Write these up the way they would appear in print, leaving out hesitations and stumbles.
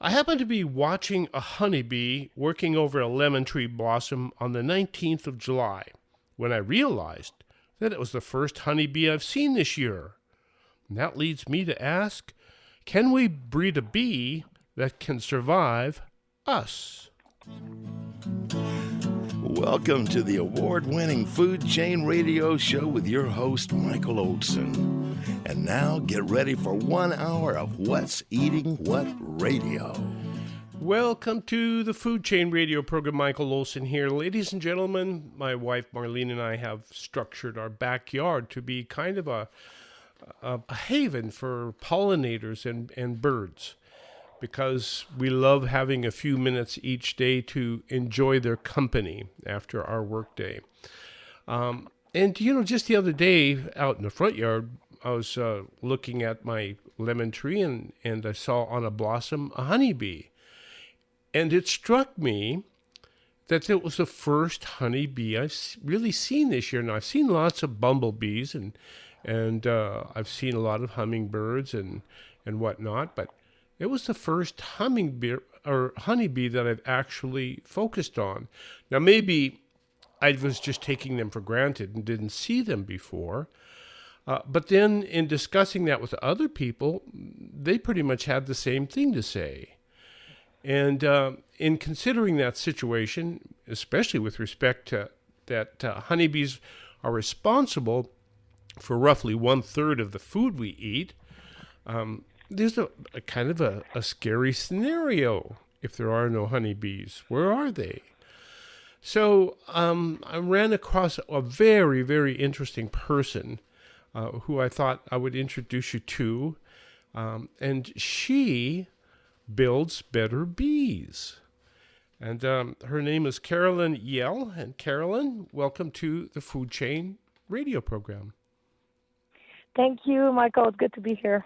I happened to be watching a honeybee working over a lemon tree blossom on the 19th of July when I realized that it was the first honeybee I've seen this year. And that leads me to ask, can we breed a bee that can survive us? Welcome to the award-winning Food Chain Radio Show with your host, Michael Olson. And now get ready for 1 hour of What's Eating What Radio. Welcome to the Food Chain Radio program. Michael Olson here. Ladies and gentlemen, my wife Marlene and I have structured our backyard to be kind of a haven for pollinators and birds, because we love having a few minutes each day to enjoy their company after our workday. And, just the other day out in the front yard, I was looking at my lemon tree and I saw on a blossom a honeybee. And it struck me that it was the first honeybee I've really seen this year. Now, I've seen lots of bumblebees and I've seen a lot of hummingbirds and whatnot, but it was the first honeybee that I've actually focused on. Now, maybe I was just taking them for granted and didn't see them before. But then in discussing that with other people, they pretty much had the same thing to say. And in considering that situation, especially with respect to that honeybees are responsible for roughly 1/3 of the food we eat, there's a kind of a scary scenario if there are no honeybees. Where are they? So I ran across a very, very interesting person who I thought I would introduce you to. And she builds better bees. And her name is Carolyn Yelle. And Carolyn, welcome to the Food Chain Radio program. Thank you, Michael. It's good to be here.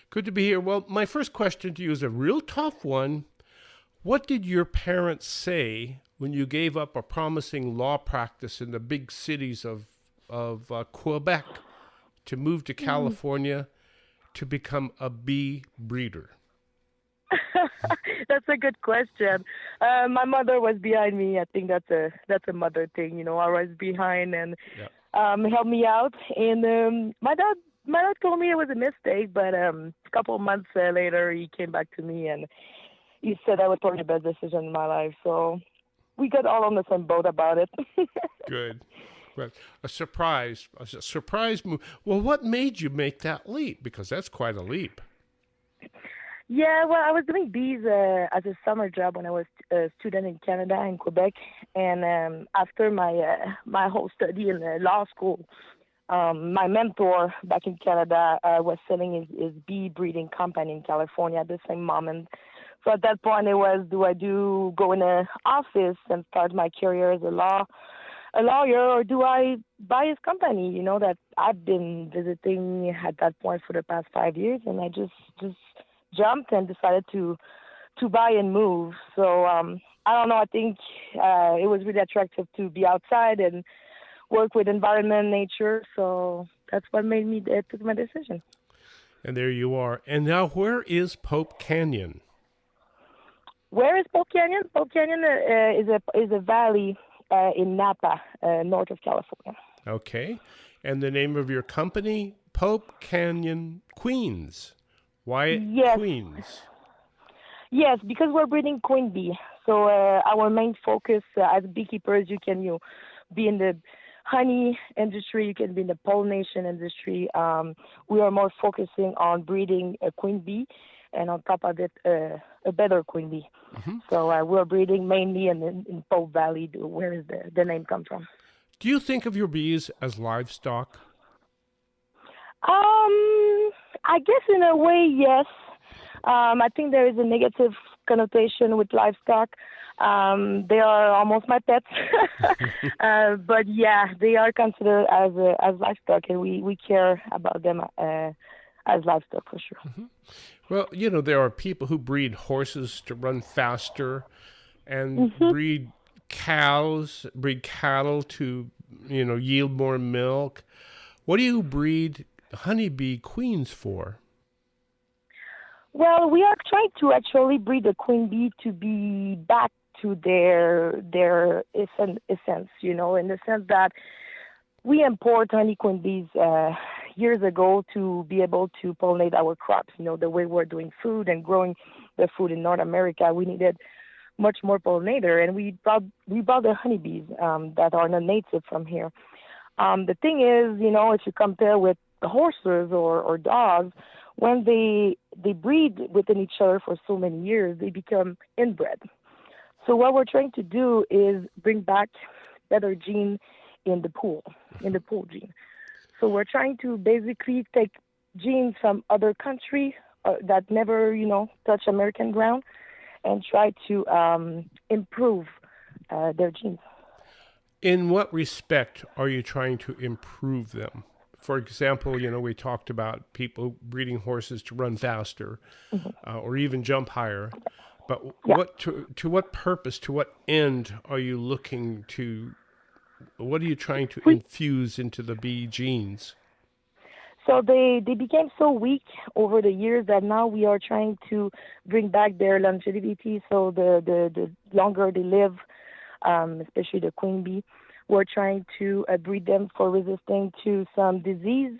Good to be here. Well, my first question to you is a real tough one. What did your parents say when you gave up a promising law practice in the big cities of Quebec to move to California to become a bee breeder? That's a good question. My mother was behind me. I think that's a mother thing, always behind and help me out. And my dad told me it was a mistake, but a couple of months later, he came back to me and he said that was probably the best decision in my life. So we got all on the same boat about it. Good. Well, a surprise move. Well, what made you make that leap? Because that's quite a leap. Yeah, well, I was doing bees as a summer job when I was a student in Canada, in Quebec. And after my whole study in law school, my mentor back in Canada was selling his bee breeding company in California at the same moment. So at that point, it was, do I go in an office and start my career as a lawyer, or do I buy his company, that I've been visiting at that point for the past 5 years? And I just jumped and decided to buy and move. So I don't know, I think it was really attractive to be outside and work with environment, nature. So that's what made me took my decision. And there you are. And now, where is Pope Canyon? Where is Pope Canyon? Pope Canyon is a valley in Napa, north of California. Okay. And the name of your company? Pope Canyon Queens. Why Queens? Yes, because we're breeding queen bee. So our main focus as beekeepers, you can be in the honey industry, you can be in the pollination industry. We are more focusing on breeding a queen bee, and on top of it, a better queen bee. Mm-hmm. So we're breeding mainly in Pope Valley, where the name comes from. Do you think of your bees as livestock? I guess in a way, yes. I think there is a negative connotation with livestock. They are almost my pets. But yeah, they are considered as livestock, and we care about them as livestock for sure. Mm-hmm. Well, there are people who breed horses to run faster and breed cattle to, yield more milk. What do you breed honeybee queens for? Well, we are trying to actually breed the queen bee to be back to their essence, in the sense that we import honey queen bees years ago to be able to pollinate our crops. The way we're doing food and growing the food in North America, we needed much more pollinator, and we brought the honeybees that are not native from here. The thing is, if you compare with the horses or dogs, when they breed within each other for so many years, they become inbred. So what we're trying to do is bring back better gene in the pool gene. So we're trying to basically take genes from other countries that never, touch American ground, and try to improve their genes. In what respect are you trying to improve them? For example, we talked about people breeding horses to run faster or even jump higher. But Yeah. to what purpose, to what end are you looking to? What are you trying to We infuse into the bee genes? So they became so weak over the years that now we are trying to bring back their longevity. So the longer they live, especially the queen bee, we're trying to breed them for resisting to some disease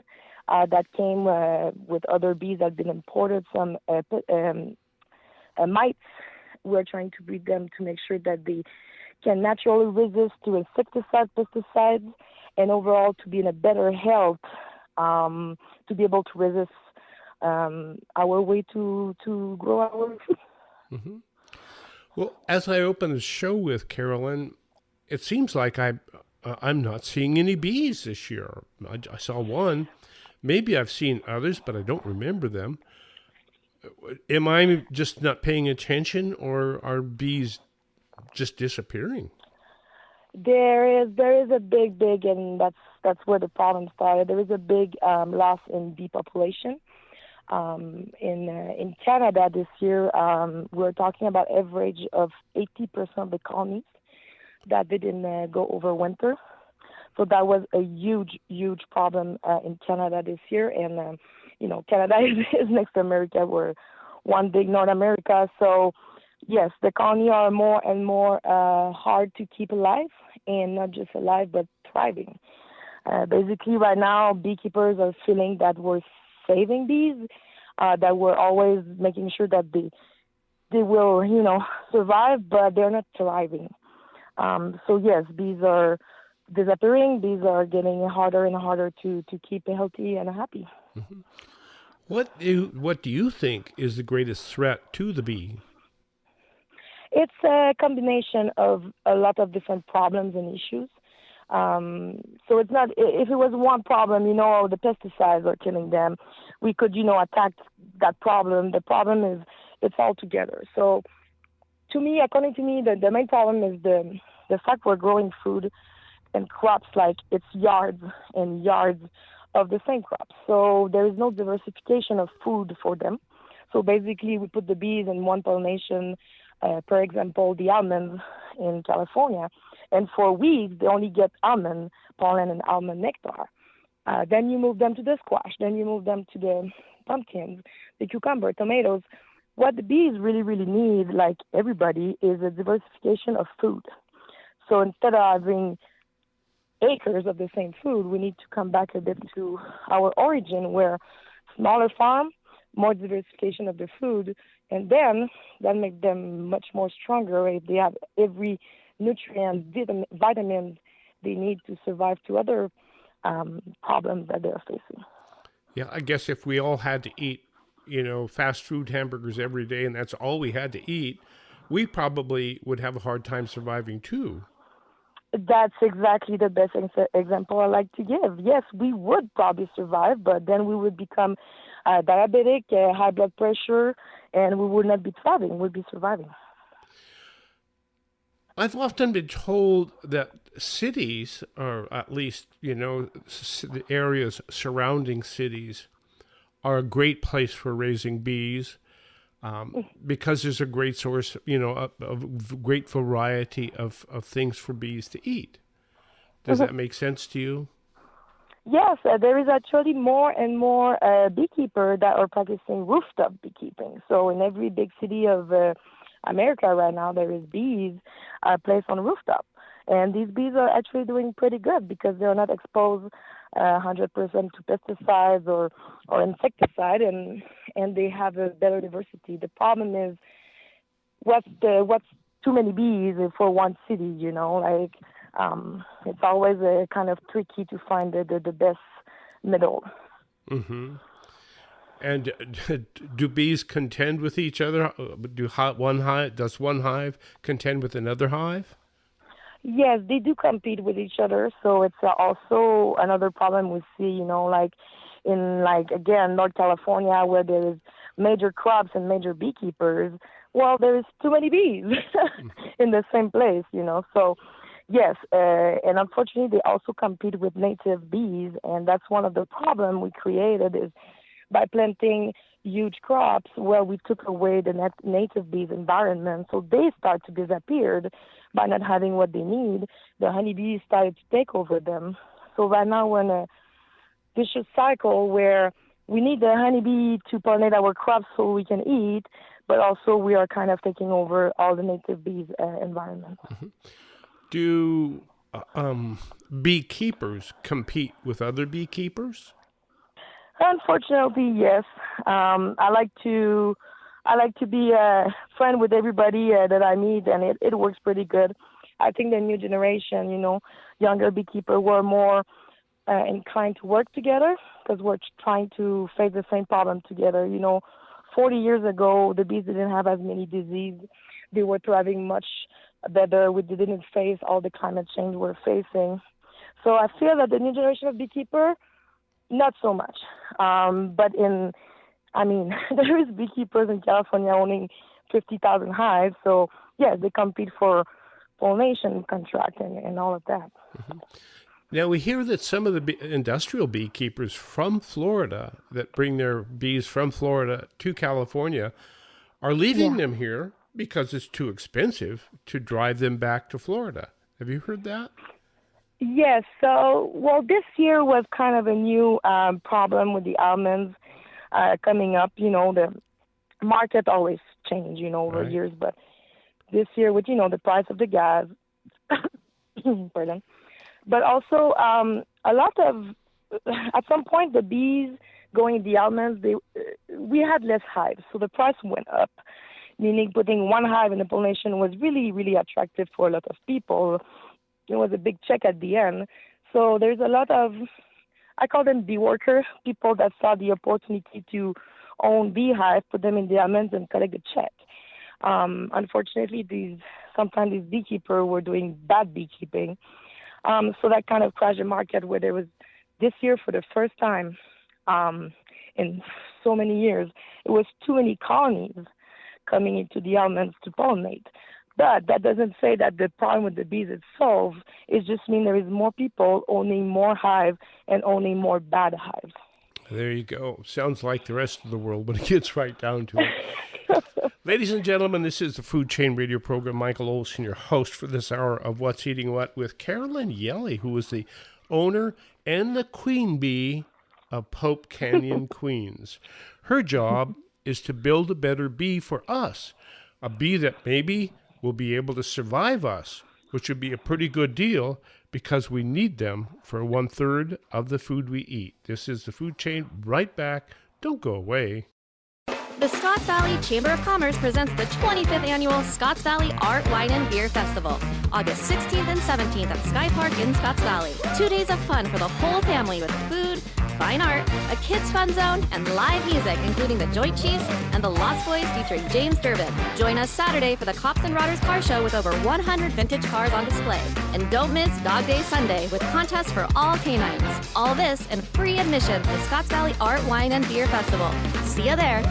that came with other bees that have been imported, some mites. We're trying to breed them to make sure that they can naturally resist to insecticides, pesticides, and overall to be in a better health, to be able to resist our way to grow our food. Hmm. Well, as I open the show with Carolyn, it seems like I'm not seeing any bees this year. I saw one. Maybe I've seen others, but I don't remember them. Am I just not paying attention, or are bees just disappearing? There is a big, and that's where the problem started. There is a big loss in bee population. In Canada this year, we're talking about average of 80% of the colonies that didn't go over winter. So that was a huge problem in Canada this year. And Canada is next to America. We're one big North America. So yes, the colony are more and more hard to keep alive, and not just alive but thriving. Basically, right now, beekeepers are feeling that we're saving bees, that we're always making sure that they will, survive, but they're not thriving. So yes, bees are disappearing. Bees are getting harder and harder to keep healthy and happy. Hmm. What do you think is the greatest threat to the bee? It's a combination of a lot of different problems and issues. So it's not, if it was one problem, the pesticides are killing them, we could, attack that problem. The problem is it's all together. So to me, according to me, the main problem is the fact we're growing food and crops like it's yards and yards of the same crops. So there is no diversification of food for them. So basically, we put the bees in one pollination, for example, the almonds in California, and for weeds, they only get almond pollen and almond nectar. Then you move them to the squash, then you move them to the pumpkins, the cucumber, tomatoes. What the bees really, really need, like everybody, is a diversification of food. So instead of having acres of the same food, we need to come back a bit to our origin, where smaller farm, more diversification of the food, and then that makes them much more stronger if they have every nutrient, vitamins they need to survive to other problems that they're facing. Yeah, I guess if we all had to eat, fast food hamburgers every day, and that's all we had to eat, we probably would have a hard time surviving too. That's exactly the best example I like to give. Yes, we would probably survive, but then we would become diabetic, high blood pressure, and we would not be thriving. We'd be surviving. I've often been told that cities, or at least, the areas surrounding cities, are a great place for raising bees, because there's a great source, of great variety of things for bees to eat. Does Mhm. that make sense to you? Yes, there is actually more and more beekeepers that are practicing rooftop beekeeping. So in every big city of America right now, there is bees placed on rooftop, and these bees are actually doing pretty good because they're not exposed 100% to pesticides or insecticide, and they have a better diversity. The problem is what's too many bees for one city, like it's always kind of tricky to find the best middle. Mm-hmm. And do bees contend with each other? Does one hive contend with another hive? Yes, they do compete with each other, so it's also another problem we see, like in like again North California where there is major crops and major beekeepers. Well, there is too many bees in the same place, So yes, and unfortunately, they also compete with native bees, and that's one of the problems we created is by planting huge crops where we took away the native bees environment, so they start to disappear by not having what they need. The honeybees started to take over them. So right now we're in a vicious cycle where we need the honeybee to pollinate our crops so we can eat, but also we are kind of taking over all the native bees environment. Mm-hmm. Do beekeepers compete with other beekeepers? Unfortunately, yes. I like to be a friend with everybody that I meet, and it works pretty good. I think the new generation, younger beekeepers were more inclined to work together because we're trying to face the same problem together. 40 years ago, the bees didn't have as many diseases. They were thriving much better. We didn't face all the climate change we're facing. So I feel that the new generation of beekeeper, not so much. But there is beekeepers in California owning 50,000 hives. So, yes, they compete for pollination contract and all of that. Mm-hmm. Now, we hear that some of the industrial beekeepers from Florida that bring their bees from Florida to California are leaving them here because it's too expensive to drive them back to Florida. Have you heard that? Yes. So, this year was kind of a new problem with the almonds coming up. The market always change, over Right. years. But this year with, the price of the gas, pardon. But also a lot of, at some point, the bees going the almonds, we had less hives. So the price went up, meaning putting one hive in the pollination was really, really attractive for a lot of people. It was a big check at the end. So there's a lot of, I call them bee worker, people that saw the opportunity to own beehive, put them in the almonds and collect the check. Unfortunately, sometimes these beekeepers were doing bad beekeeping. So that kind of crashed the market where there was, this year for the first time in so many years, it was too many colonies coming into the almonds to pollinate. But that doesn't say that the problem with the bees is solved. It just means there is more people owning more hives and owning more bad hives. There you go. Sounds like the rest of the world when it gets right down to it. Ladies and gentlemen, this is the Food Chain Radio program. Michael Olson, your host for this hour of What's Eating What with Carolyn Yelle, who is the owner and the queen bee of Pope Canyon, Queens. Her job is to build a better bee for us, a bee that maybe will be able to survive us, which would be a pretty good deal because we need them for 1/3 of the food we eat. This is the Food Chain. Right back. Don't go away. The Scotts Valley Chamber of Commerce presents the 25th Annual Scotts Valley Art, Wine, and Beer Festival, August 16th and 17th at Sky Park in Scotts Valley. 2 days of fun for the whole family with food, fine art, a kids' fun zone, and live music, including the Joint Chiefs and the Lost Boys featuring James Durbin. Join us Saturday for the Cops and Rodders Car Show with over 100 vintage cars on display. And don't miss Dog Day Sunday with contests for all canines. All this and free admission to the Scotts Valley Art, Wine, and Beer Festival. See you there.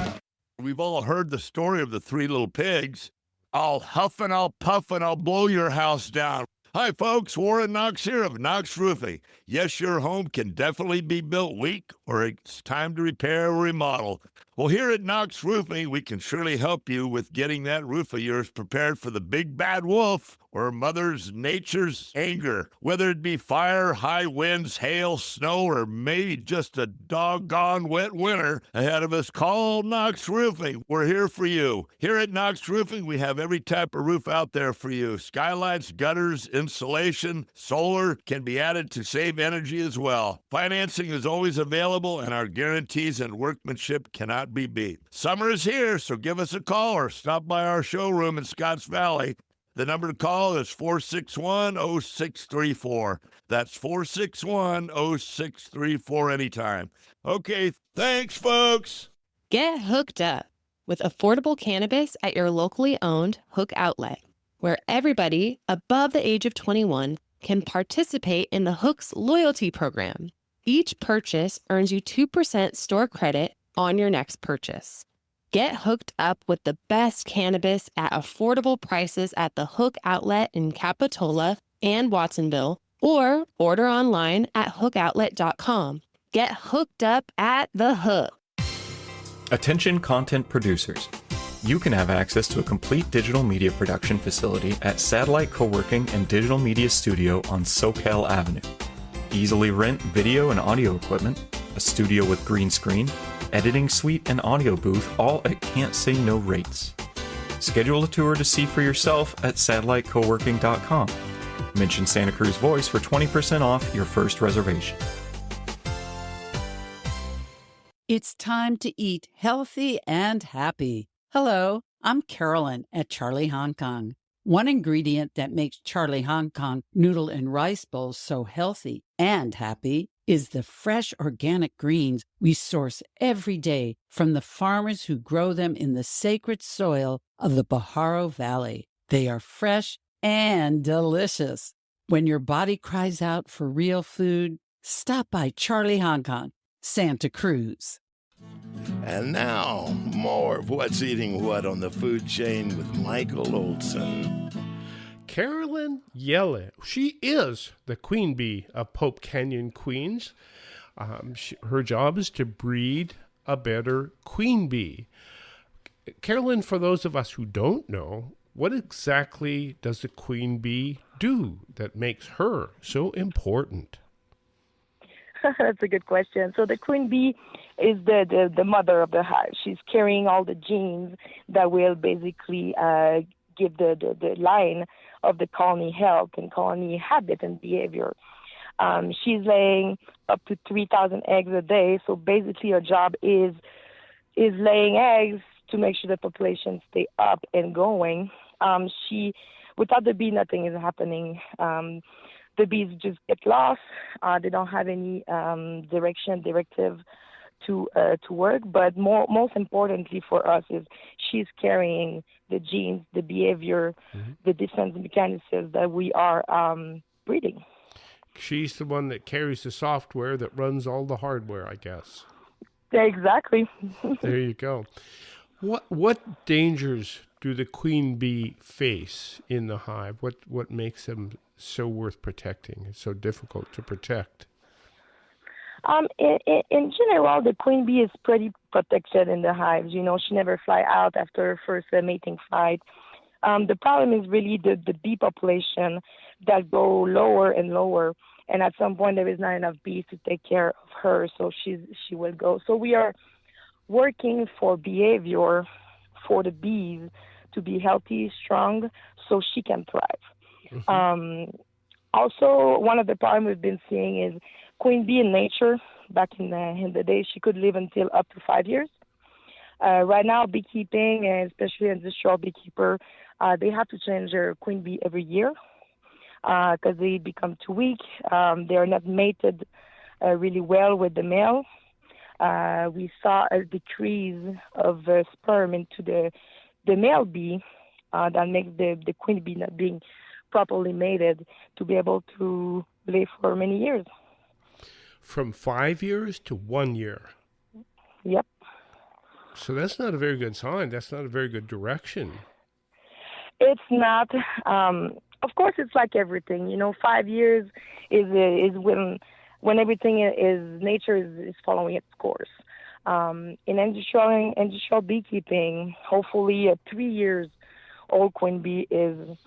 We've all heard the story of the 3 little pigs. I'll huff and I'll puff and I'll blow your house down. Hi, folks. Warren Knox here of Knox Roofing. Yes, your home can definitely be built weak or it's time to repair or remodel. Well, here at Knox Roofing, we can surely help you with getting that roof of yours prepared for the big bad wolf or Mother's Nature's anger. Whether it be fire, high winds, hail, snow, or maybe just a doggone wet winter ahead of us, call Knox Roofing. We're here for you. Here at Knox Roofing, we have every type of roof out there for you. Skylights, gutters, insulation, solar can be added to save energy as well. Financing is always available, and our guarantees and workmanship cannot be beat. Summer is here, so give us a call or stop by our showroom in Scotts Valley. The number to call is 461-0634. That's 461-0634 anytime. Okay, thanks, folks. Get hooked up with affordable cannabis at your locally owned Hook Outlet, where everybody above the age of 21 can participate in the Hook's loyalty program. Each purchase earns you 2% store credit on your next purchase. Get hooked up with the best cannabis at affordable prices at the Hook Outlet in Capitola and Watsonville, or order online at hookoutlet.com. Get hooked up at the Hook. Attention content producers. You can have access to a complete digital media production facility at Satellite Co-working and Digital Media Studio on Soquel Avenue. Easily rent video and audio equipment, a studio with green screen, editing suite, and audio booth, all at can't say no rates. Schedule a tour to see for yourself at satellitecoworking.com. Mention Santa Cruz Voice for 20% off your first reservation. It's time to eat healthy and happy. Hello, I'm Carolyn at Charlie Hong Kong. One ingredient that makes Charlie Hong Kong noodle and rice bowls so healthy and happy is the fresh organic greens we source every day from the farmers who grow them in the sacred soil of the Pajaro Valley. They are fresh and delicious. When your body cries out for real food, stop by Charlie Hong Kong, Santa Cruz. And now, more of What's Eating What on the Food Chain with Michael Olson. Carolyn Yelle. She is the queen bee of Pope Canyon, Queens. Her job is to breed a better queen bee. Carolyn, for those of us who don't know, what exactly does the queen bee do that makes her so important? That's a good question. So the queen bee is the mother of the hive. She's carrying all the genes that will basically give the line of the colony health and colony habit and behavior. She's laying up to 3,000 eggs a day. So basically her job is laying eggs to make sure the population stay up and going. Without the bee, nothing is happening. The bees just get lost. They don't have any directive to work. But most importantly for us is she's carrying the genes, the behavior, the defense mechanisms that we are breeding. She's the one that carries the software that runs all the hardware, I guess. Exactly. There you go. What dangers do the queen bee face in the hive? What makes them so worth protecting? It's so difficult to protect. In general, the queen bee is pretty protected in the hives. You know, she never fly out after her first mating flight. The problem is really the bee population that go lower and lower, and at some point there is not enough bees to take care of her, so she will go. So we are working for behavior for the bees to be healthy, strong, so she can thrive. Also, one of the problems we've been seeing is queen bee in nature. Back in the day, she could live until up to 5 years. Right now, beekeeping, and especially industrial beekeeper, they have to change their queen bee every year because they become too weak. They are not mated really well with the male. We saw a decrease of sperm into the male bee that makes the queen bee not being properly mated to be able to live for many years. From 5 years to 1 year. Yep. So that's not a very good sign. That's not a very good direction. It's not. Of course, it's like everything. You know, 5 years is when everything is nature is following its course. In industrial beekeeping, hopefully a 3 years old queen bee is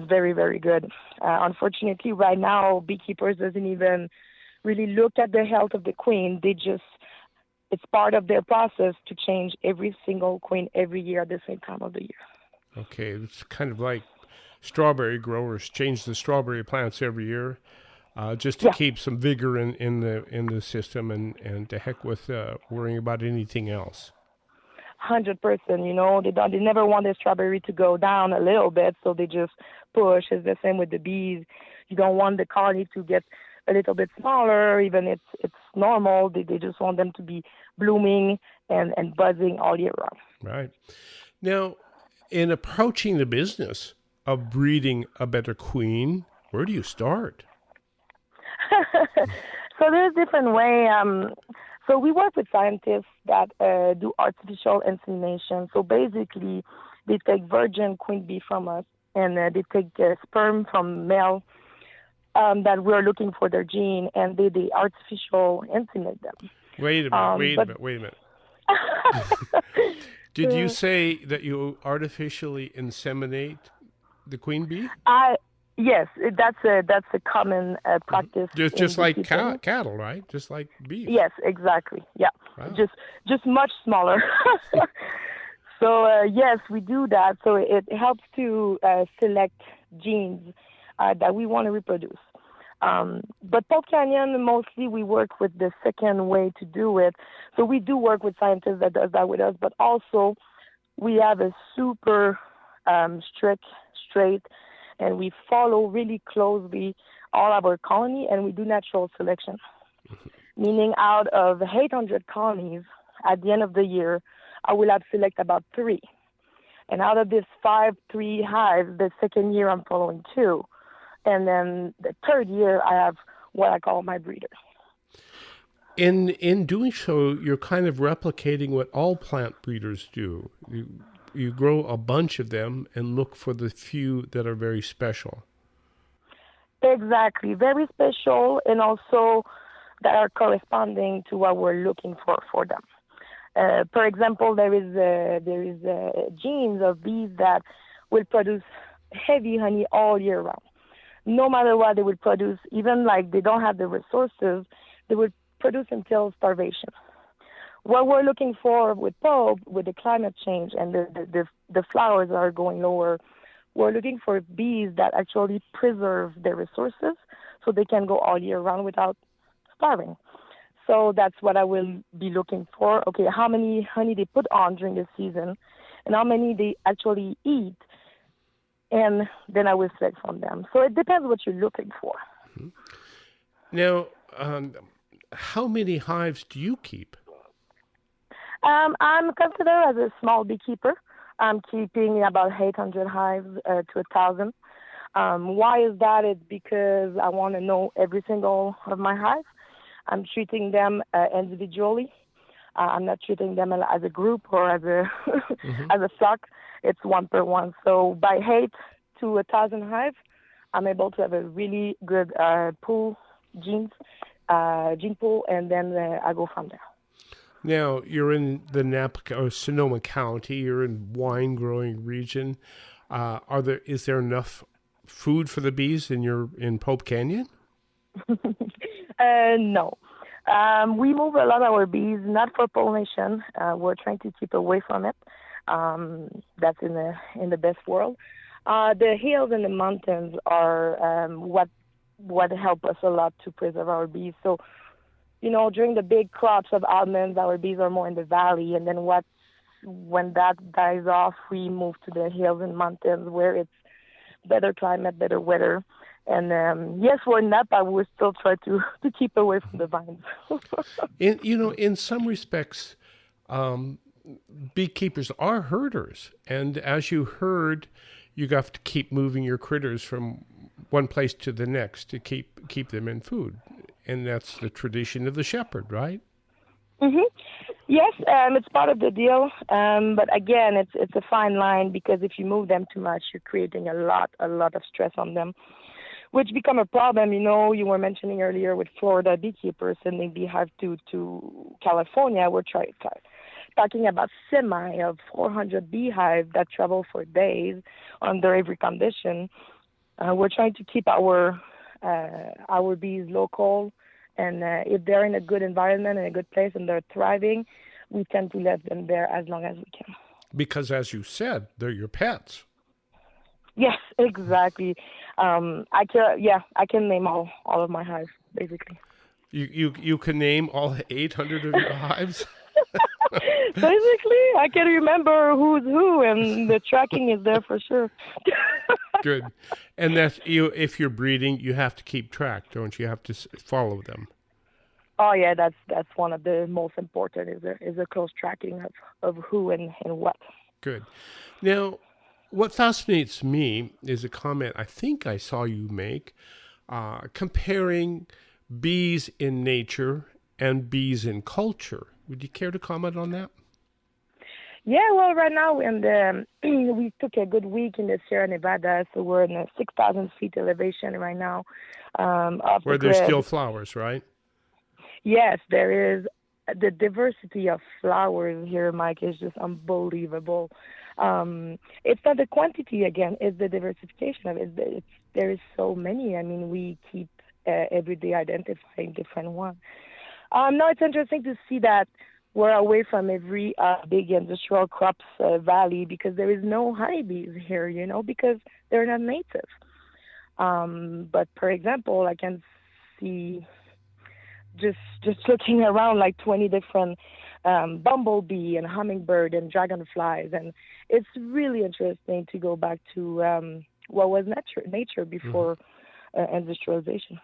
very, very good. Unfortunately, right now, beekeepers doesn't even really look at the health of the queen. It's part of their process to change every single queen every year at the same time of the year. Okay, it's kind of like strawberry growers change the strawberry plants every year, just to keep some vigor in the system, and to heck with worrying about anything else. 100%. They never want their strawberry to go down a little bit, so they just push. It's the same with the bees. You don't want the colony to get a little bit smaller, even if it's normal. They just want them to be blooming and buzzing all year round. Right. Now, in approaching the business of breeding a better queen, where do you start? So there's different way. So we work with scientists that do artificial insemination. So basically, they take virgin queen bee from us, and they take sperm from male that we're looking for their gene, and they artificial inseminate them. Wait a minute. Did you say that you artificially inseminate the queen bee? Yes, that's a common practice. Just like cattle, right? Just like beef. Yes, exactly. Yeah, wow. just much smaller. So yes, we do that. So it helps to select genes that we want to reproduce. But Pope Canyon, mostly we work with the second way to do it. So we do work with scientists that does that with us, but also we have a super straight, and we follow really closely all of our colony, and we do natural selection. Meaning out of 800 colonies, at the end of the year, I will have select about 3. And out of this 3 hives, the second year I'm following 2. And then the third year, I have what I call my breeder. In doing so, you're kind of replicating what all plant breeders do. You grow a bunch of them and look for the few that are very special. Exactly. Very special, and also that are corresponding to what we're looking for them. For example, there is genes of bees that will produce heavy honey all year round. No matter what they will produce, even like they don't have the resources, they will produce until starvation. What we're looking for with Pope, with the climate change and the flowers are going lower, we're looking for bees that actually preserve their resources so they can go all year round without starving. So that's what I will be looking for. Okay, how many honey they put on during the season and how many they actually eat, and then I will select from them. So it depends what you're looking for. Mm-hmm. Now, how many hives do you keep? I'm considered as a small beekeeper. I'm keeping about 800 hives to 1,000. Why is that? It's because I want to know every single of my hives. I'm treating them individually. I'm not treating them as a group or as a as a flock. It's one per one. So by 8 to 1,000 hives, I'm able to have a really good gene pool, and then I go from there. Now, you're in the Napa or Sonoma County. You're in wine growing region. Is there enough food for the bees in Pope Canyon? No. We move a lot of our bees, not for pollination. We're trying to keep away from it. That's in the best world. The hills and the mountains are what help us a lot to preserve our bees. So, during the big crops of almonds, our bees are more in the valley, and then when that dies off, we move to the hills and mountains where it's better climate, better weather. And yes, we're in Napa, we still try to keep away from the vines. In some respects, beekeepers are herders, and as you herd, you have to keep moving your critters from one place to the next to keep them in food, and that's the tradition of the shepherd, right? Mm-hmm. Yes, it's part of the deal, but again, it's a fine line, because if you move them too much, you're creating a lot of stress on them. which become a problem. You were mentioning earlier with Florida beekeepers sending beehive to California. We're talking about semi of 400 beehive that travel for days under every condition. We're trying to keep our bees local, and if they're in a good environment and a good place and they're thriving, we tend to let them there as long as we can. Because, as you said, they're your pets. Yes, exactly. I can name all of my hives, basically. You can name all 800 of your hives? Basically, I can remember who's who, and the tracking is there for sure. Good. And if you're breeding, you have to keep track, don't you? You have to follow them. Oh yeah, that's one of the most important is a close tracking of who and what. Good. Now, what fascinates me is a comment I think I saw you make, comparing bees in nature and bees in culture. Would you care to comment on that? Yeah, well, right now we took a good week in the Sierra Nevada, so we're in a 6,000 feet elevation right now. Where there's still flowers, right? Yes, there is. The diversity of flowers here, Mike, is just unbelievable. It's not the quantity again; it's the diversification of it. There is so many. I mean, we keep every day identifying different ones. No, it's interesting to see that we're away from every big industrial crops valley because there is no honeybees here, because they're not native. But for example, I can see just looking around like 20 different bumblebee and hummingbird and dragonflies, and it's really interesting to go back to what was nature before industrialization.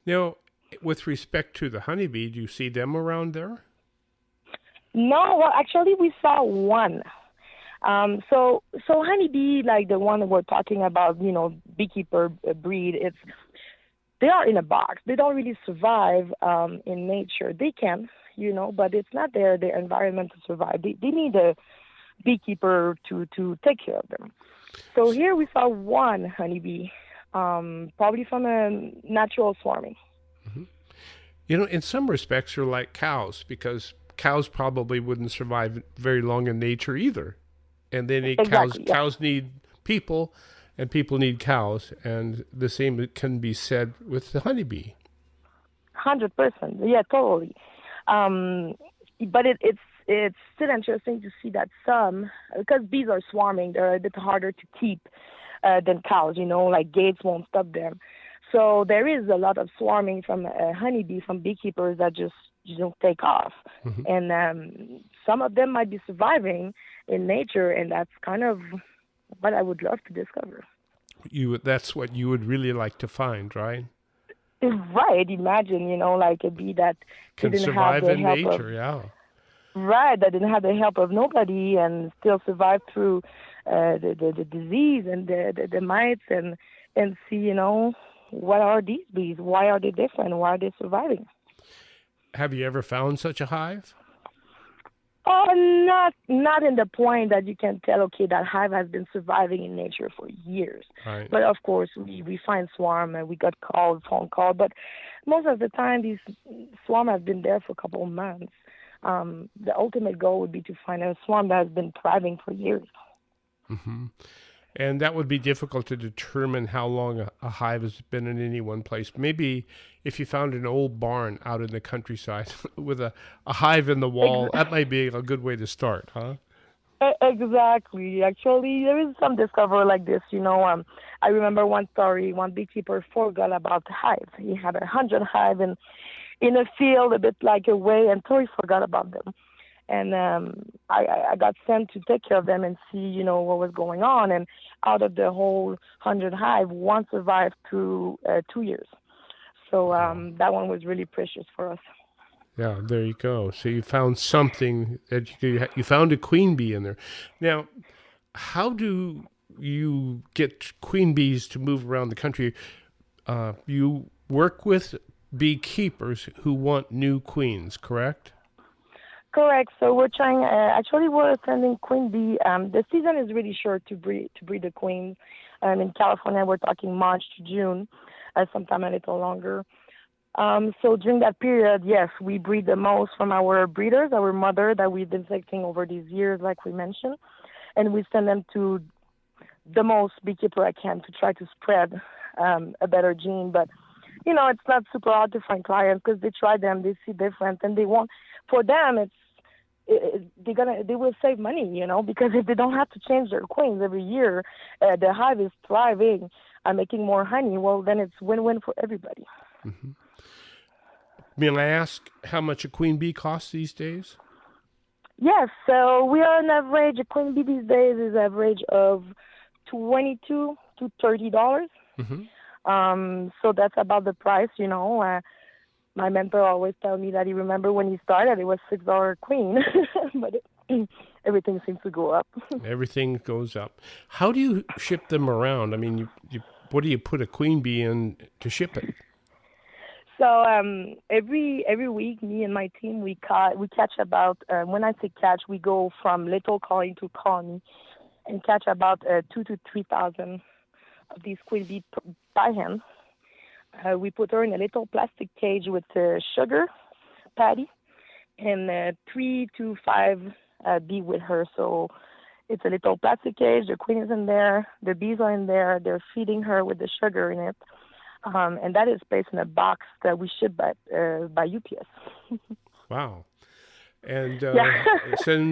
Now, with respect to the honeybee, do you see them around there? No, well, actually, we saw one. So honeybee, like the one we're talking about, beekeeper breed, they are in a box. They don't really survive in nature. They can, but it's not their environment to survive. They need a beekeeper to take care of them. So here we saw one honeybee, probably from a natural swarming. In some respects, they're like cows because cows probably wouldn't survive very long in nature either. And they need cows. Yeah. Cows need people, and people need cows. And the same can be said with the honeybee. 100%. Yeah, totally. But it's still interesting to see that because bees are swarming, they're a bit harder to keep than cows, like gates won't stop them. So there is a lot of swarming from honeybee, from beekeepers that just take off. And some of them might be surviving in nature, and that's kind of what I would love to discover. That's what you would really like to find, right? Right. Imagine, like a bee that can survive in nature, yeah. Right, that didn't have the help of nobody and still survive through the disease and the mites and see, what are these bees? Why are they different? Why are they surviving? Have you ever found such a hive? Oh, not in the point that you can tell, okay, that hive has been surviving in nature for years. Right. But of course, we find swarm and we got phone call. But most of the time, these swarm have been there for a couple of months. The ultimate goal would be to find a swarm that has been thriving for years. Mm-hmm. And that would be difficult to determine how long a hive has been in any one place. Maybe if you found an old barn out in the countryside with a hive in the wall, that might be a good way to start, huh? Exactly. Actually, there is some discovery like this. I remember one story, one beekeeper forgot about the hive. He had 100 hive in a field a bit like away, and so he forgot about them. And I got sent to take care of them and see, what was going on. And out of the whole 100 hive, one survived through 2 years. So that one was really precious for us. Yeah, there you go. So you found something that you found a queen bee in there. Now, how do you get queen bees to move around the country? You work with beekeepers who want new queens, correct? Correct. So we're trying. Actually, we're sending queen bee. The season is really short to breed the queens. In California, we're talking March to June, sometime a little longer. So during that period, yes, we breed the most from our breeders, our mother that we've been selecting over these years, like we mentioned, and we send them to the most beekeeper I can to try to spread a better gene. But it's not super hard to find clients because they try them, they see different, and they want. For them, they will save money, because if they don't have to change their queens every year, the hive is thriving and making more honey. Well, then it's win-win for everybody. Mm-hmm. May I ask how much a queen bee costs these days? Yes, so we are on average. A queen bee these days is average of $22 to $30. Mm-hmm. So that's about the price, My mentor always tell me that he remember when he started, it was $6 queen, but everything seems to go up. Everything goes up. How do you ship them around? I mean, what do you put a queen bee in to ship it? So every week, me and my team, we catch about, when I say catch, we go from little colony to colony and catch about 2,000 to 3,000 of these queen bees by hand. We put her in a little plastic cage with sugar, patty, and 3 to 5 bees with her. So it's a little plastic cage. The queen is in there. The bees are in there. They're feeding her with the sugar in it. And that is placed in a box that we ship by UPS. Wow. And Yeah.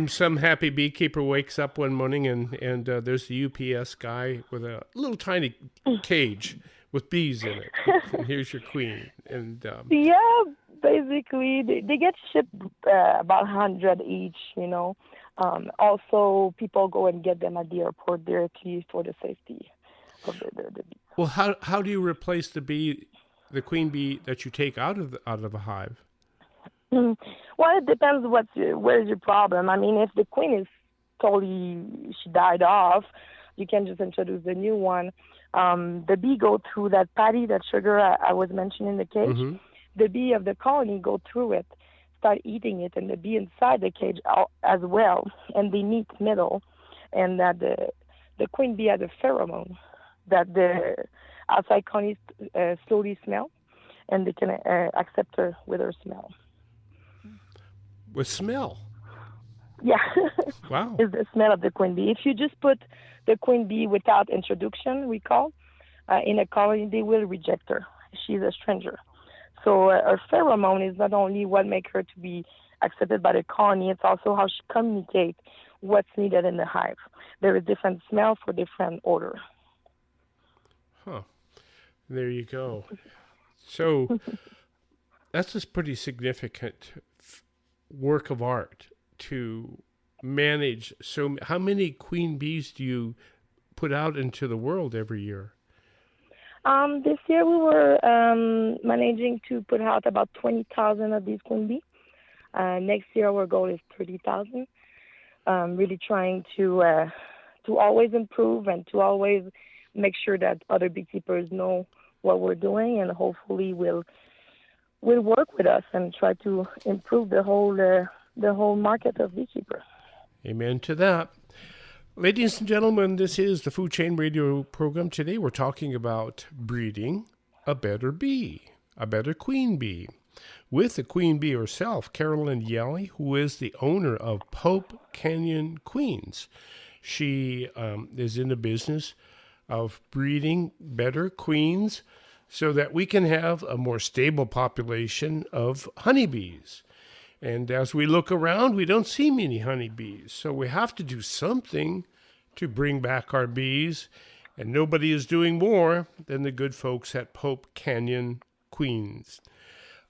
some happy beekeeper wakes up one morning and there's the UPS guy with a little tiny cage with bees in it. And here's your queen. And yeah, basically they get shipped about 100 each. Also, people go and get them at the airport directly for the safety of the bees. Well, how do you replace the queen bee that you take out of a hive? Well, it depends where's your problem. I mean, if the queen is she died off, you can just introduce the new one. The bee go through that patty, that sugar I was mentioning in the cage. Mm-hmm. The bee of the colony go through it, start eating it, and the bee inside the cage as well, and they meet middle, and that the queen bee has a pheromone that the outside colonies slowly smell, and they can accept her with her smell. With smell? Yeah. Wow. Is the smell of the queen bee. If you just put the queen bee without introduction, we call, in a colony, they will reject her. She's a stranger. So her pheromone is not only what makes her to be accepted by the colony, it's also how she communicates what's needed in the hive. There is different smell for different odor. Huh. There you go. So that's a pretty significant work of art to manage. So how many queen bees do you put out into the world every year? This year we were managing to put out about 20,000 of these queen bees. Next year our goal is 30,000. Really trying to always improve and to always make sure that other beekeepers know what we're doing, and hopefully will work with us and try to improve the whole market of beekeepers. Amen to that. Ladies and gentlemen, this is the Food Chain Radio program. Today we're talking about breeding a better bee, a better queen bee, with the queen bee herself, Carolyn Yelle, who is the owner of Pope Canyon Queens. She is in the business of breeding better queens so that we can have a more stable population of honeybees. And as we look around, we don't see many honeybees. So we have to do something to bring back our bees. And nobody is doing more than the good folks at Pope Canyon Queens.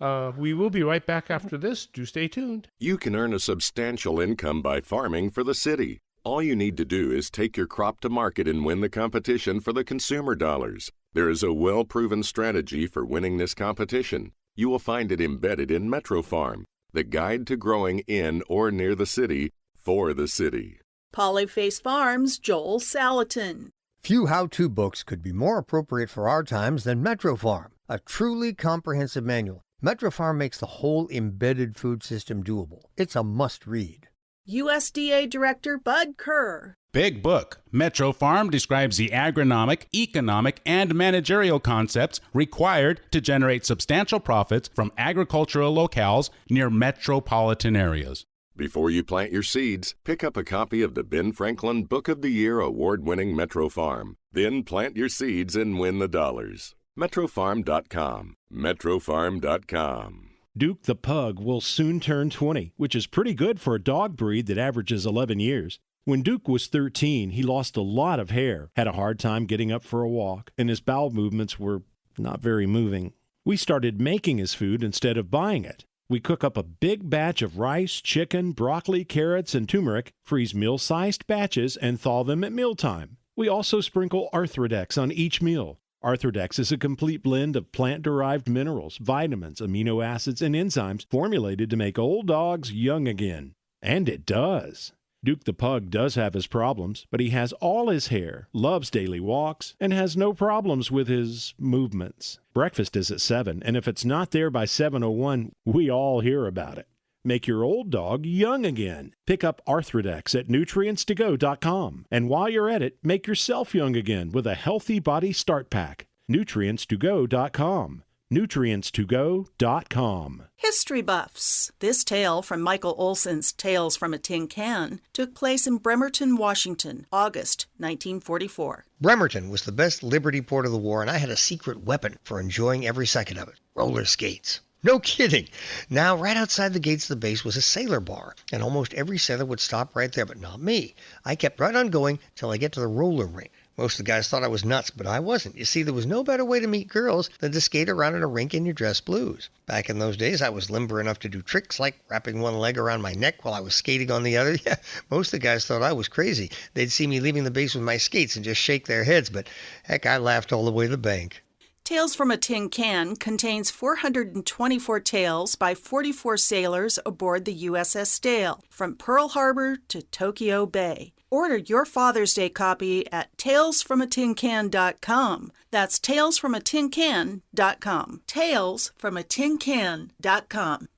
We will be right back after this. Do stay tuned. You can earn a substantial income by farming for the city. All you need to do is take your crop to market and win the competition for the consumer dollars. There is a well-proven strategy for winning this competition. You will find it embedded in Metro Farm, the guide to growing in or near the city for the city. Polyface Farms' Joel Salatin. Few how-to books could be more appropriate for our times than Metro Farm, a truly comprehensive manual. Metro Farm makes the whole embedded food system doable. It's a must-read. USDA Director Bud Kerr. Big book. Metro Farm describes the agronomic, economic, and managerial concepts required to generate substantial profits from agricultural locales near metropolitan areas. Before you plant your seeds, pick up a copy of the Ben Franklin Book of the Year award-winning Metro Farm. Then plant your seeds and win the dollars. MetroFarm.com. MetroFarm.com. Duke the Pug will soon turn 20, which is pretty good for a dog breed that averages 11 years. When Duke was 13, he lost a lot of hair, had a hard time getting up for a walk, and his bowel movements were not very moving. We started making his food instead of buying it. We cook up a big batch of rice, chicken, broccoli, carrots, and turmeric, freeze meal-sized batches, and thaw them at mealtime. We also sprinkle Arthrodex on each meal. Arthrodex is a complete blend of plant-derived minerals, vitamins, amino acids, and enzymes formulated to make old dogs young again. And it does. Duke the Pug does have his problems, but he has all his hair, loves daily walks, and has no problems with his movements. Breakfast is at 7, and if it's not there by 7:01, we all hear about it. Make your old dog young again. Pick up Arthrodex at nutrients2go.com. And while you're at it, make yourself young again with a Healthy Body Start Pack. nutrients2go.com. nutrients2go.com. History buffs. This tale from Michael Olson's Tales from a Tin Can took place in Bremerton, Washington, August 1944. Bremerton was the best liberty port of the war, and I had a secret weapon for enjoying every second of it: roller skates. No kidding. Now, right outside the gates of the base was a sailor bar, and almost every sailor would stop right there, but not me. I kept right on going till I get to the roller rink. Most of the guys thought I was nuts, but I wasn't. You see, there was no better way to meet girls than to skate around in a rink in your dress blues. Back in those days, I was limber enough to do tricks like wrapping one leg around my neck while I was skating on the other. Yeah, most of the guys thought I was crazy. They'd see me leaving the base with my skates and just shake their heads, but heck, I laughed all the way to the bank. Tales from a Tin Can contains 424 tales by 44 sailors aboard the USS Dale, from Pearl Harbor to Tokyo Bay. Order your Father's Day copy at talesfromatincan.com. That's talesfromatincan.com. talesfromatincan.com.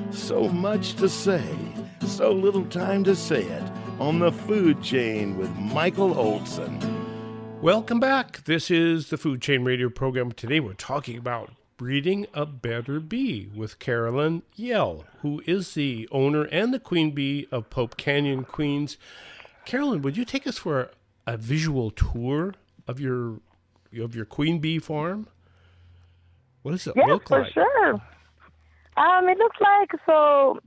So much to say, so little time to say it on the Food Chain with Michael Olson. Welcome back. This is the Food Chain Radio program. Today we're talking about breeding a better bee with Carolyn Yelle, who is the owner and the queen bee of Pope Canyon, Queens. Carolyn, would you take us for a visual tour of your queen bee farm? What does it look like? Yeah, for sure. It looks like, so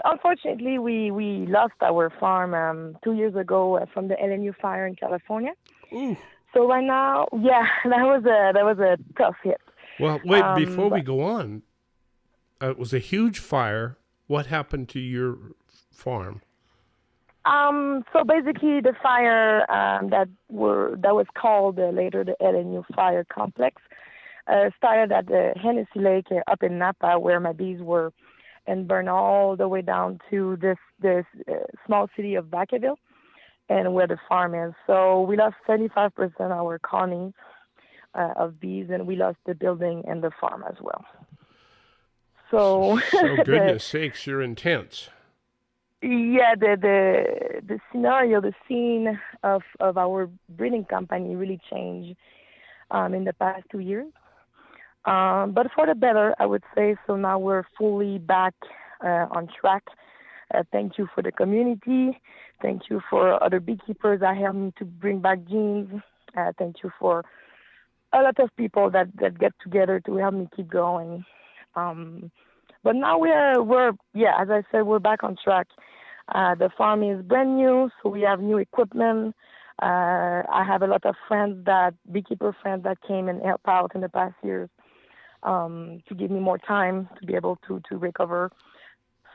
unfortunately we lost our farm 2 years ago from the LNU fire in California. Ooh. So right now, yeah, that was a tough hit. Well, wait, before we go on, it was a huge fire. What happened to your farm? So basically, the fire that was called later the LNU fire complex started at the Hennessy Lake up in Napa, where my bees were, and burned all the way down to this small city of Vacaville, and where the farm is. So we lost 75% of our colony of bees, and we lost the building and the farm as well. So goodness sakes, you're intense. Yeah, the scenario, the scene of our breeding company really changed in the past 2 years. But for the better, I would say. So now we're fully back on track. Thank you for the community. Thank you for other beekeepers that helped me to bring back genes. Thank you for a lot of people that get together to help me keep going. But now we're as I said, we're back on track. The farm is brand new, so we have new equipment. I have a lot of beekeeper friends that came and helped out in the past years to give me more time to be able to recover.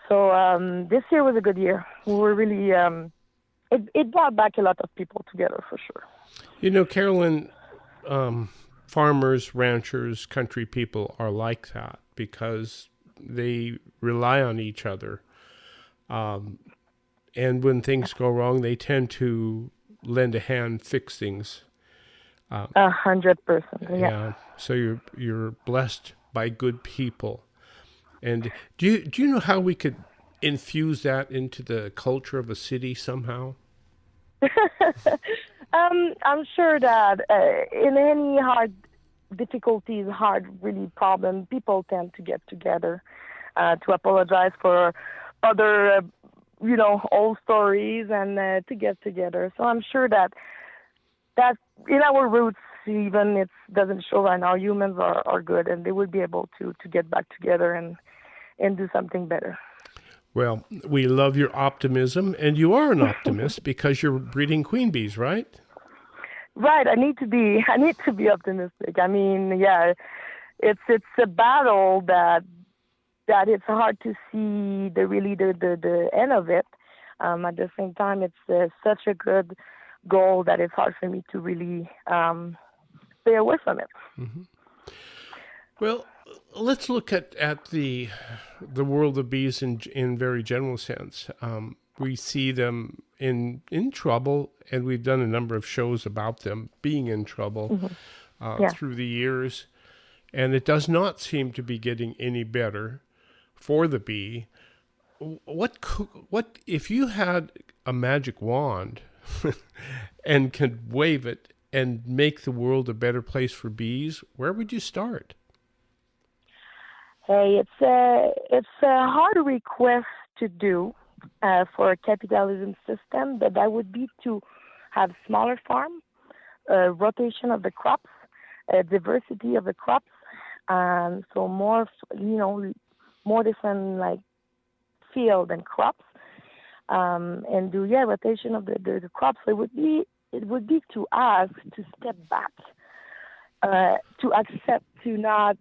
So this year was a good year. We were really, it brought back a lot of people together for sure. You know, Carolyn, farmers, ranchers, country people are like that because they rely on each other. And when things go wrong, they tend to lend a hand, fix things. 100%. Yeah. So you're blessed by good people. And do you know how we could infuse that into the culture of a city somehow? I'm sure that in any difficulties, hard really problem, people tend to get together to apologize for other, old stories and to get together. So I'm sure that in our roots, even it doesn't show right now, humans are good and they would be able to get back together and do something better. Well, we love your optimism, and you are an optimist because you're breeding queen bees, right? Right. I need to be optimistic. I mean, yeah, it's a battle that it's hard to see the end of it. At the same time, it's such a good goal that it's hard for me to really stay away from it. Mm-hmm. Well, let's look at the world of bees in very general sense. We see them in trouble, and we've done a number of shows about them being in trouble through the years, and it does not seem to be getting any better for the bee. What if you had a magic wand and could wave it and make the world a better place for bees? Where would you start? Hey, it's a hard request to do for a capitalism system, but that would be to have smaller farm, rotation of the crops, diversity of the crops, so more different like field and crops, and do rotation of the crops. So it would be to ask to step back. To accept to not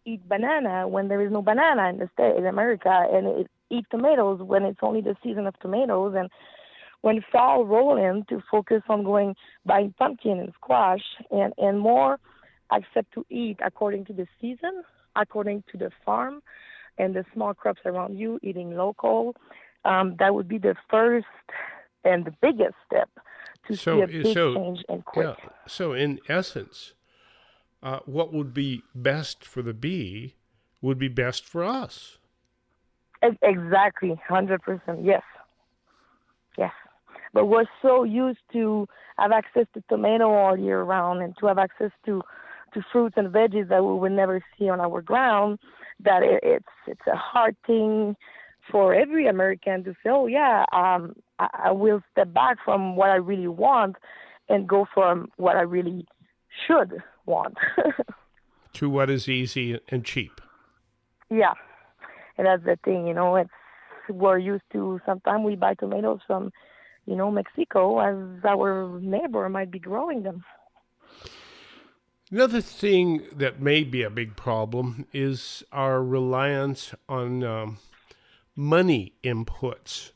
eat banana when there is no banana in the state in America, and eat tomatoes when it's only the season of tomatoes, and when fall roll in, to focus on buying pumpkin and squash, and more accept to eat according to the season, according to the farm, and the small crops around you, eating local. That would be the first and the biggest step to see a big change and quick. Yeah. So in essence, what would be best for the bee would be best for us. Exactly, 100%. Yes. But we're so used to have access to tomato all year round and to have access to fruits and veggies that we would never see on our ground, that it's a hard thing for every American to say, oh yeah, I will step back from what I really want and go for what I really should want. To what is easy and cheap. Yeah, and that's the thing, we're used to, sometimes we buy tomatoes from, Mexico, as our neighbor might be growing them. Another thing that may be a big problem is our reliance on money inputs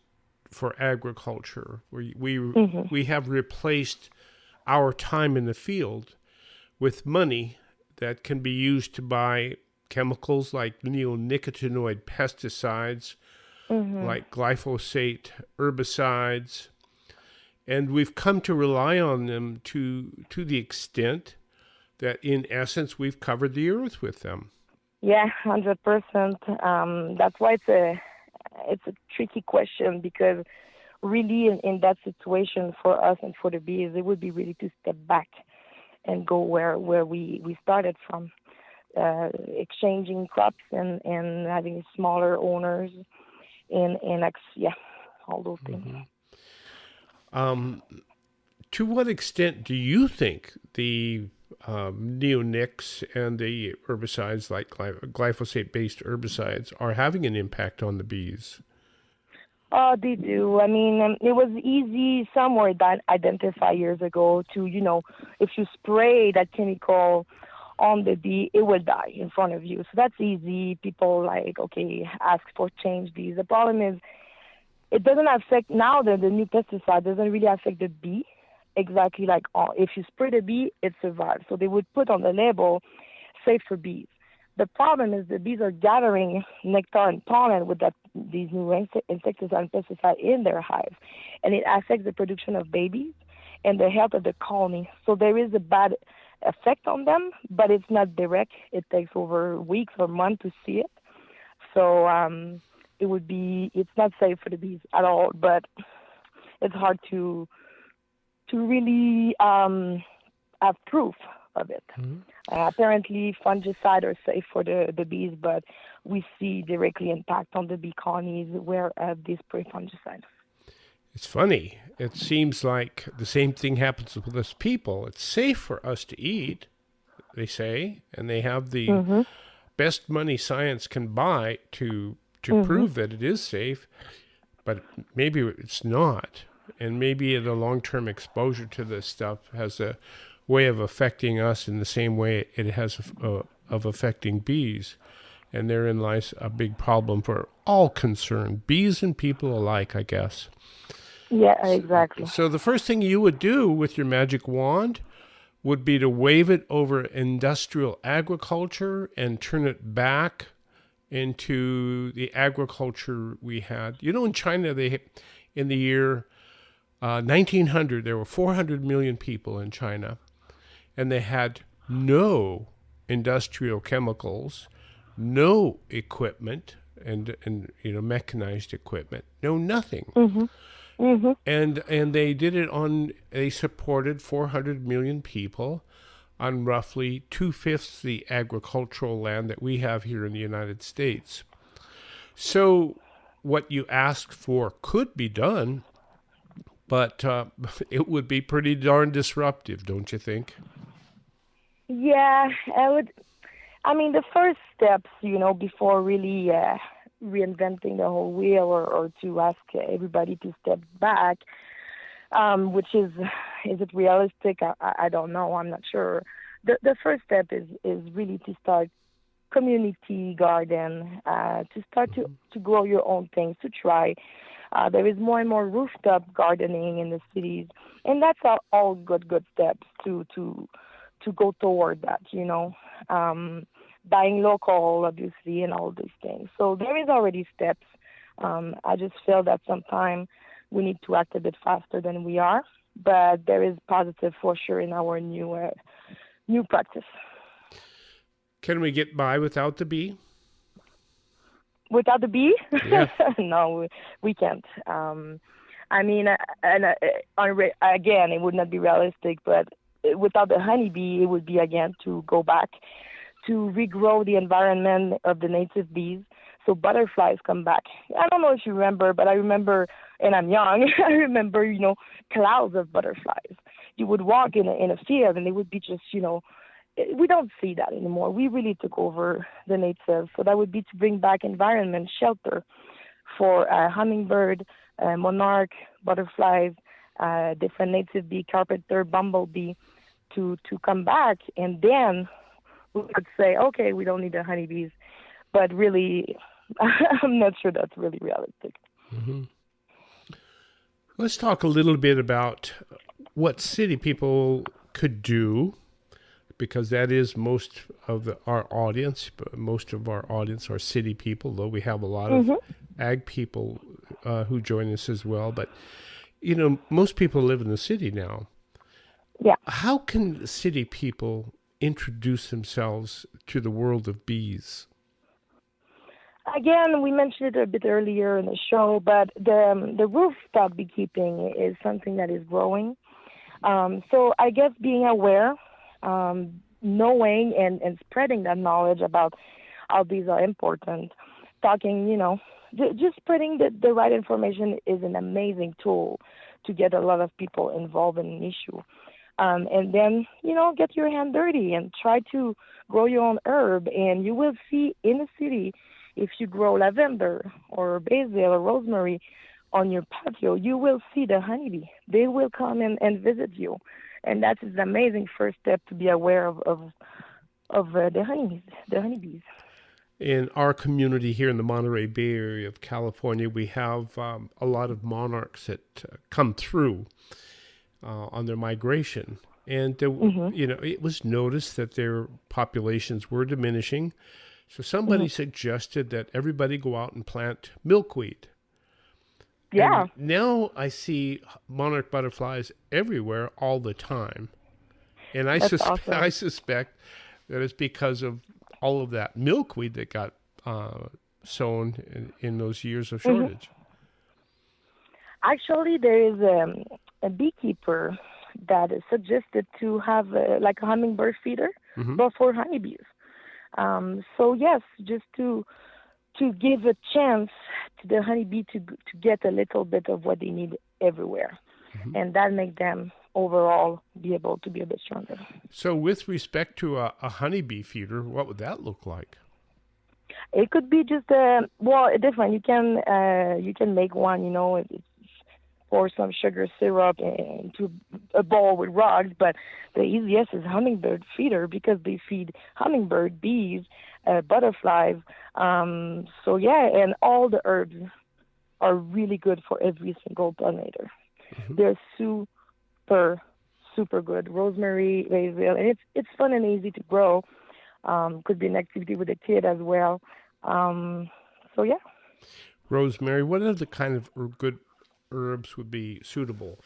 for agriculture. We have replaced our time in the field with money that can be used to buy chemicals like neonicotinoid pesticides, like glyphosate herbicides, and we've come to rely on them to the extent that, in essence, we've covered the earth with them. Yeah, 100%. That's why it's a tricky question, because really in that situation for us and for the bees, it would be really to step back and go where we started from, exchanging crops and having smaller owners and all those things. To what extent do you think the neonics and the herbicides like glyphosate-based herbicides are having an impact on the bees? Oh, they do. I mean, it was easy somewhere that identify years ago to, if you spray that chemical on the bee, it will die in front of you. So that's easy. People ask for change these. The problem is it doesn't affect, now the new pesticide doesn't really affect the bee exactly like if you spray the bee, it survives. So they would put on the label, safe for bees. The problem is the bees are gathering nectar and pollen with these new insecticides and pesticides in their hive, and it affects the production of babies and the health of the colony. So there is a bad effect on them, but it's not direct. It takes over weeks or months to see it. So it's not safe for the bees at all, but it's hard to really have proof of it. Apparently, fungicide are safe for the bees, but we see directly impact on the bee colonies where they spray fungicide. It's funny. It seems like the same thing happens with us people. It's safe for us to eat, they say, and they have the best money science can buy to prove that it is safe, but maybe it's not. And maybe the long-term exposure to this stuff has a way of affecting us in the same way it has of affecting bees. And therein lies a big problem for all concerned, bees and people alike, I guess. Yeah, exactly. So the first thing you would do with your magic wand would be to wave it over industrial agriculture and turn it back into the agriculture we had. You know, in China, in the year 1900, there were 400 million people in China, and they had no industrial chemicals, no equipment, and mechanized equipment, no nothing. And they did it they supported 400 million people on roughly 2/5 the agricultural land that we have here in the United States. So what you asked for could be done, but it would be pretty darn disruptive, don't you think? Yeah, I mean, the first steps, before really reinventing the whole wheel or to ask everybody to step back, which is it realistic? I don't know. I'm not sure. The first step is really to start community garden, to start to grow your own things, to try. There is more and more rooftop gardening in the cities, and that's all good steps to go toward that, buying local, obviously, and all these things. So there is already steps. I just feel that sometimes we need to act a bit faster than we are, but there is positive for sure in our new practice. Can we get by without the bee? Without the bee? Yeah. No, we can't. I mean, again, it would not be realistic, but without the honeybee, it would be, again, to go back to regrow the environment of the native bees so butterflies come back. I don't know if you remember, but I remember, and I'm young, I remember, clouds of butterflies. You would walk in a field and it would be just, we don't see that anymore. We really took over the native. So that would be to bring back environment, shelter for hummingbird, monarch, butterflies, different native bee, carpenter, bumblebee to come back. And then we could say, okay, we don't need the honeybees. But really, I'm not sure that's really realistic. Mm-hmm. Let's talk a little bit about what city people could do, because that is most of our audience. Most of our audience are city people, though we have a lot of ag people who join us as well. But, most people live in the city now. Yeah. How can city people introduce themselves to the world of bees? Again, we mentioned it a bit earlier in the show, but the rooftop beekeeping is something that is growing. So I guess being aware, knowing and spreading that knowledge about how bees are important, talking, just spreading the right information is an amazing tool to get a lot of people involved in an issue. And then, get your hand dirty and try to grow your own herb. And you will see in the city, if you grow lavender or basil or rosemary on your patio, you will see the honeybee. They will come and visit you. And that's an amazing first step to be aware of the honeybees. In our community here in the Monterey Bay Area of California, we have a lot of monarchs that come through on their migration. And, it was noticed that their populations were diminishing. So somebody suggested that everybody go out and plant milkweed. Yeah. And now I see monarch butterflies everywhere all the time. And I suspect that it's because of all of that milkweed that got sown in those years of shortage? Actually, there is a beekeeper that is suggested to have like a hummingbird feeder, but for honeybees. So yes, just to give a chance to the honeybee to get a little bit of what they need everywhere, and that make them overall be able to be a bit stronger. So with respect to a honeybee feeder, what would that look like? It could be just different. You can make one. It's pour some sugar syrup into a bowl with rocks, but the easiest is hummingbird feeder because they feed hummingbird, bees, butterflies. So yeah, and all the herbs are really good for every single pollinator. They're super good. Rosemary, basil, and it's fun and easy to grow. Could be an activity with a kid as well. So yeah. Rosemary, what are the kind of good herbs would be suitable?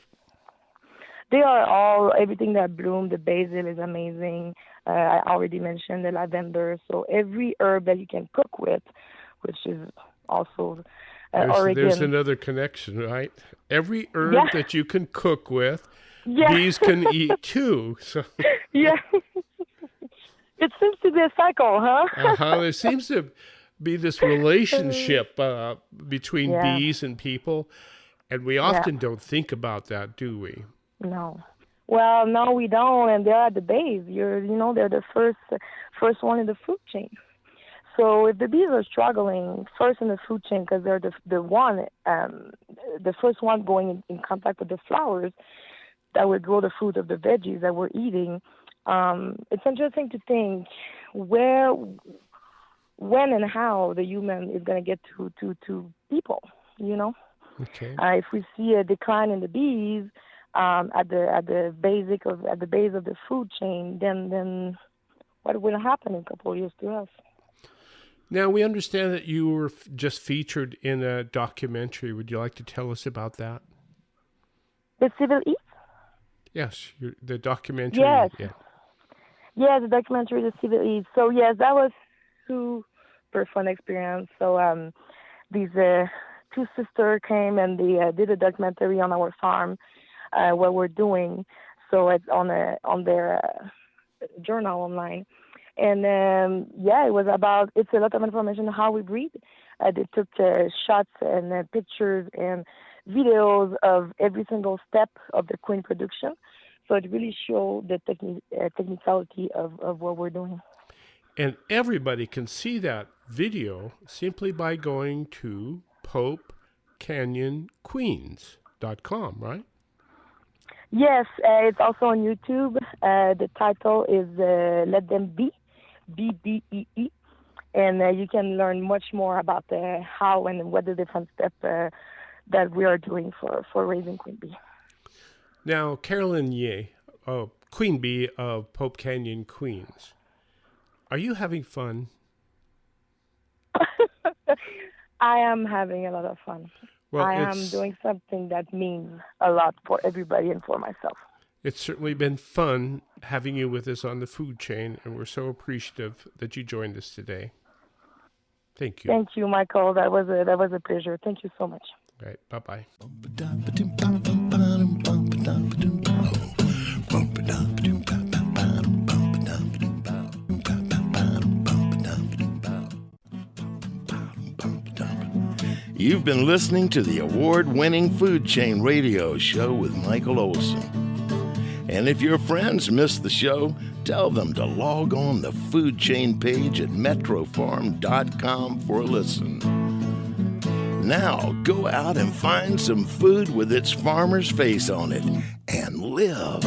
They are everything that bloom. The basil is amazing. I already mentioned the lavender. So every herb that you can cook with, which is also oregano. There's another connection, right? Every herb that you can cook with, bees can eat too. So. Yeah. It seems to be a cycle, huh? There seems to be this relationship between bees and people. And we often don't think about that, do we? No. Well, no, we don't. And they're at the base. They're the first one in the food chain. So if the bees are struggling first in the food chain because they're the first one going in contact with the flowers that will grow the fruit of the veggies that we're eating, it's interesting to think where, when, and how the human is going to get to people. Okay. If we see a decline in the bees at the base of the food chain, then what will happen in a couple of years to us? Now, we understand that you were just featured in a documentary. Would you like to tell us about that? The Civil Eats? Yes, the documentary. Yes. Yeah. Yeah, the documentary, The Civil Eats. So, yes, that was super fun experience. So, these two sisters came and they did a documentary on our farm, what we're doing. So it's on their journal online. And it's a lot of information on how we breed. They took shots and pictures and videos of every single step of the queen production. So it really showed the technicality of what we're doing. And everybody can see that video simply by going to PopeCanyonQueens.com, right? Yes, it's also on YouTube. The title is Let Them Be, B-B-E-E. And you can learn much more about how and what the different steps that we are doing for raising queen bee. Now, Carolyn Yelle, Queen Bee of Pope Canyon Queens, are you having fun? I am having a lot of fun. Well, I am doing something that means a lot for everybody and for myself. It's certainly been fun having you with us on the food chain, and we're so appreciative that you joined us today. Thank you. Thank you, Michael. That was a pleasure. Thank you so much. All right. Bye-bye. You've been listening to the award-winning Food Chain Radio Show with Michael Olson. And if your friends missed the show, tell them to log on the Food Chain page at metrofarm.com for a listen. Now, go out and find some food with its farmer's face on it and live.